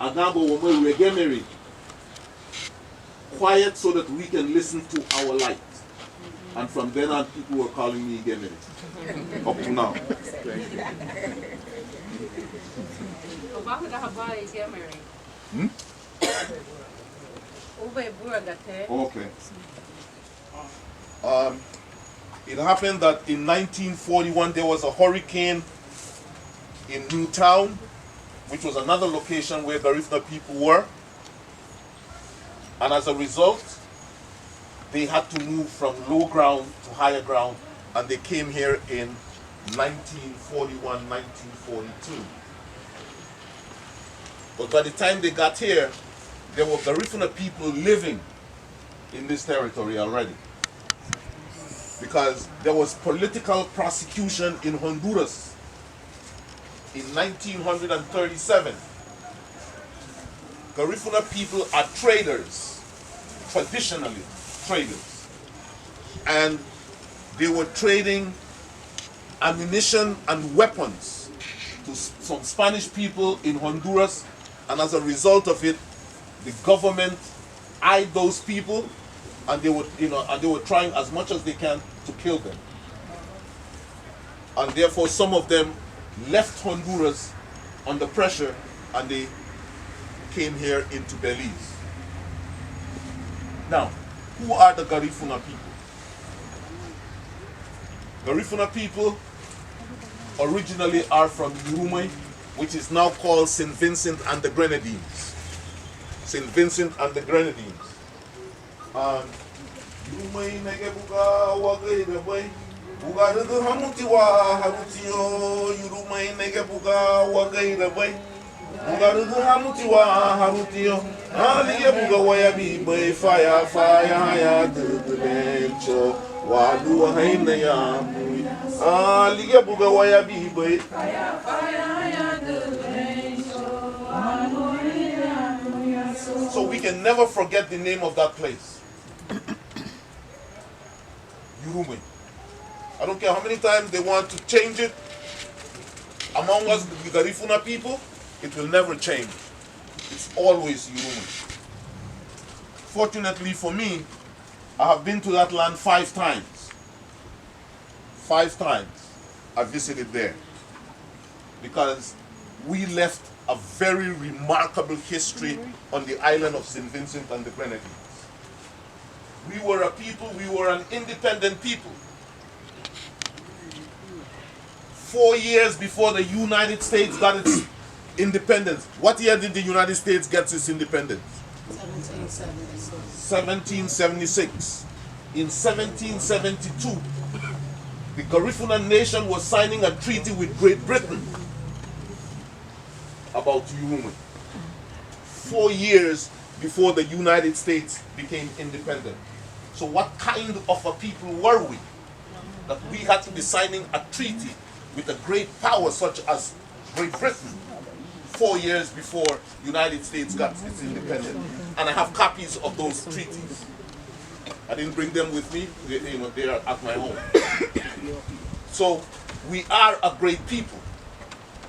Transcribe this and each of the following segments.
Agabo Womo Igemeri. Quiet so that we can listen to our light. And from then on, people were calling me Igemeri. Up to now. Okay. It happened that in 1941 there was a hurricane in Newtown, which was another location where Garifuna people were. And as a result, they had to move from low ground to higher ground, and they came here in 1941, 1942. But by the time they got here, there were Garifuna people living in this territory already. Because there was political prosecution in Honduras in 1937. Garifuna people are traders, traditionally traders. And they were trading ammunition and weapons to some Spanish people in Honduras, and as a result of it, the government eyed those people, and they were trying as much as they can to kill them. And therefore some of them left Honduras under pressure, and they came here into Belize. Now, who are the Garifuna people? Garifuna people originally are from Urume, which is now called St. Vincent and the Grenadines. St. Vincent and the Grenadines. Urume negebuga wagaida boy. Buga de hamuti wa harutio. Urume negebuga wagaida boy. Buga de hamuti wa harutio. Ali buga wayabi boy fire ya Delegation. Wadu haina ya mui. Ali buga wayabi boy fire ya Delegation. So we can never forget the name of that place. Urume. I don't care how many times they want to change it. Among us, the Garifuna people, it will never change. It's always Urume. Fortunately for me, I have been to that land 5 times. 5 times I visited there. Because we left a very remarkable history on the island of St. Vincent and the Grenadines. We were a people, we were an independent people. 4 years before the United States got its independence. What year did the United States get its independence? 1776. In 1772, the Garifuna nation was signing a treaty with Great Britain about Urume. 4 years before the United States became independent. So what kind of a people were we that we had to be signing a treaty with a great power such as Great Britain 4 years before United States got its independence? And I have copies of those treaties. I didn't bring them with me, they are at my home. So we are a great people.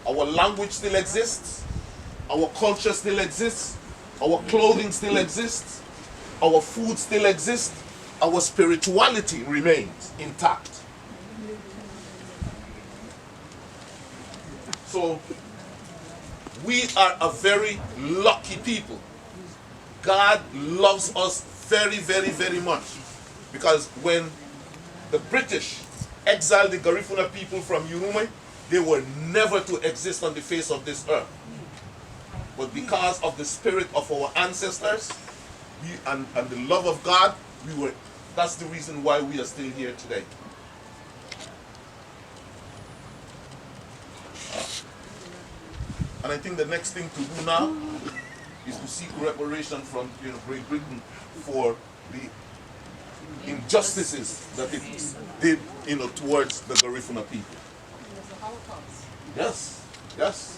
Our language still exists, our culture still exists, our clothing still exists, our food still exists, our spirituality remains intact. So we are a very lucky people. God loves us very, very, very much. Because when the British exiled the Garifuna people from Urume, they were never to exist on the face of this earth. But because of the spirit of our ancestors and the love of God, that's the reason why we are still here today. And I think the next thing to do now is to seek reparation from Great Britain for the injustices that it did towards the Garifuna people. Yes, yes.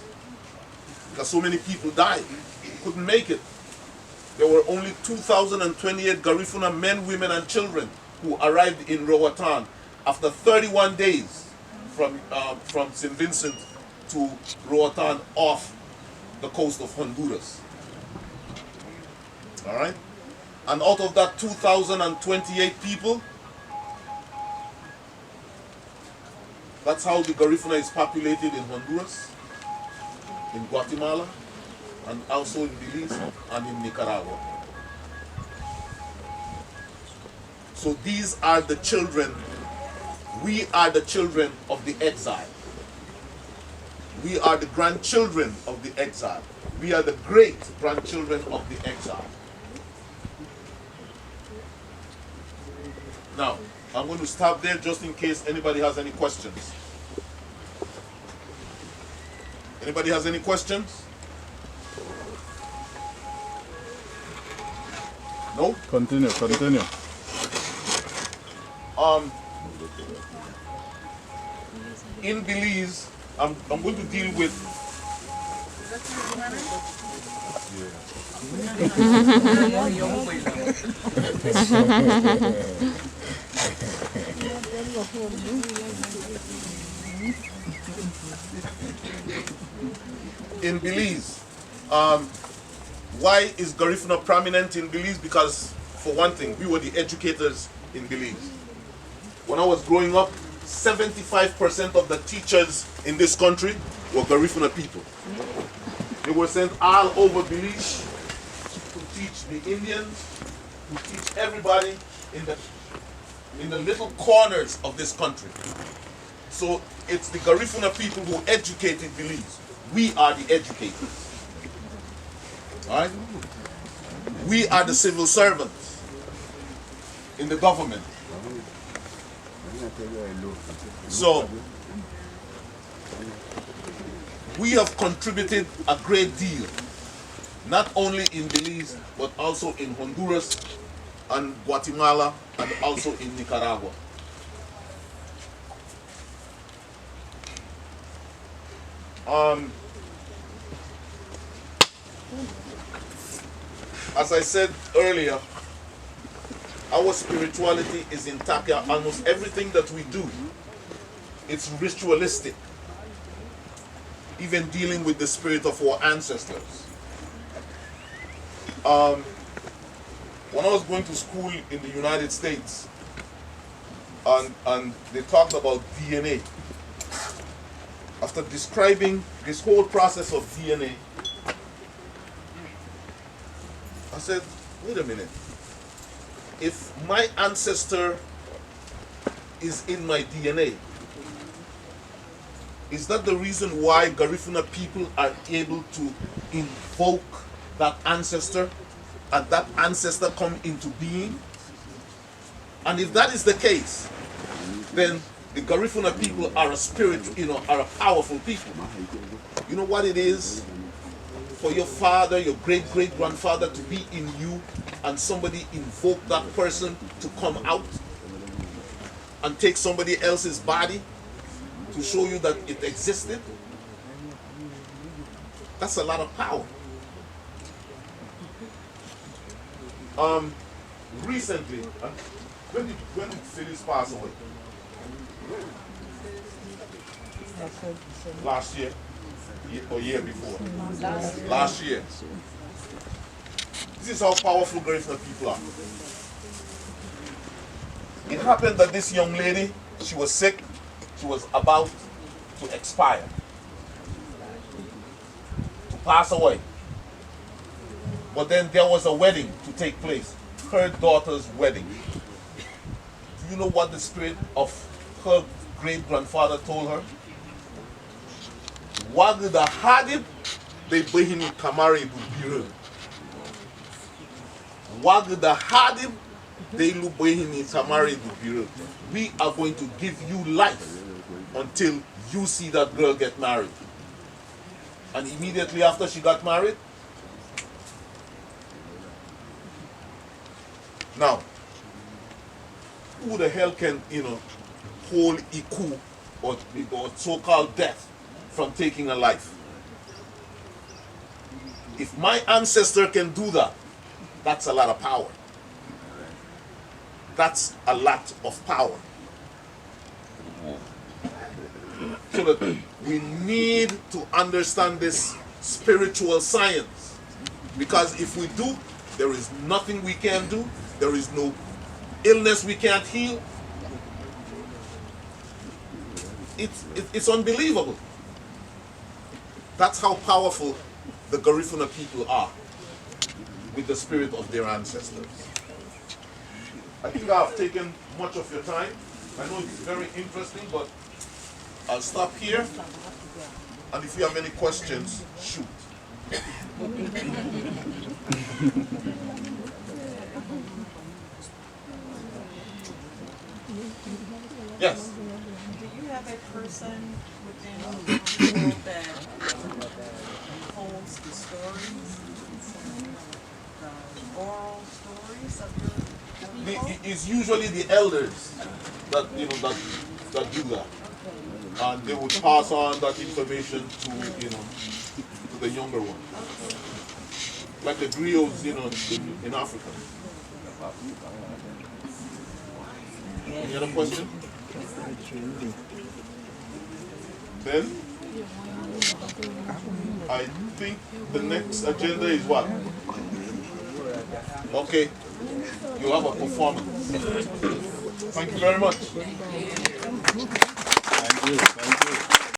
Because so many people died, couldn't make it. There were only 2,028 Garifuna men, women, and children who arrived in Roatan after 31 days from St. Vincent to Roatan off the coast of Honduras. All right? And out of that 2,028 people, that's how the Garifuna is populated in Honduras, in Guatemala, and also in Belize and in Nicaragua. So these are the children, we are the children of the exile. We are the grandchildren of the exile. We are the great grandchildren of the exile. Now, I'm going to stop there just in case anybody has any questions. Anybody has any questions? No? Continue. In Belize, I'm going to deal with in Belize. Why is Garifuna prominent in Belize? Because, for one thing, we were the educators in Belize. When I was growing up, 75% of the teachers in this country were Garifuna people. They were sent all over Belize to teach the Indians, to teach everybody in the little corners of this country. So it's the Garifuna people who educated Belize. We are the educators. All right? We are the civil servants in the government. So we have contributed a great deal, not only in Belize, but also in Honduras and Guatemala, and also in Nicaragua. As I said earlier, our spirituality is intact. Almost everything that we do, it's ritualistic. Even dealing with the spirit of our ancestors. When I was going to school in the United States, and they talked about DNA, after describing this whole process of DNA, I said, wait a minute. If my ancestor is in my DNA, is that the reason why Garifuna people are able to invoke that ancestor and that ancestor come into being? And if that is the case, then the Garifuna people are a spirit, are a powerful people. You know what it is for your father, your great-great-grandfather to be in you, and somebody invoke that person to come out and take somebody else's body to show you that it existed? That's a lot of power. Recently, when did Felix pass away? Last year? Or year before? Last year. This is how powerful Garifuna people are. It happened that this young lady, she was sick. She was about to expire, to pass away. But then there was a wedding to take place, her daughter's wedding. Do you know what the spirit of her great-grandfather told her? Wagda hadib de behini kamari bubiru. Wagda hadib de lu behini kamari bubiru. We are going to give you life until you see that girl get married. And immediately after she got married, now, who the hell can, hold iku or so-called death from taking a life? If my ancestor can do that, that's a lot of power. That's a lot of power. So that we need to understand this spiritual science. Because if we do, there is nothing we can do. There is no illness we can't heal. It's unbelievable. That's how powerful the Garifuna people are with the spirit of their ancestors. I think I've taken much of your time. I know it's very interesting, but I'll stop here. And if you have any questions, shoot. Yes? Do you have a person within your group that holds the stories, the oral stories of your people? It's usually the elders that that do that. And they would pass on that information to to the younger ones. Like the griots, in Africa. Any other question? Then I think the next agenda is what? Okay. You have a performance. Thank you very much. Thank you.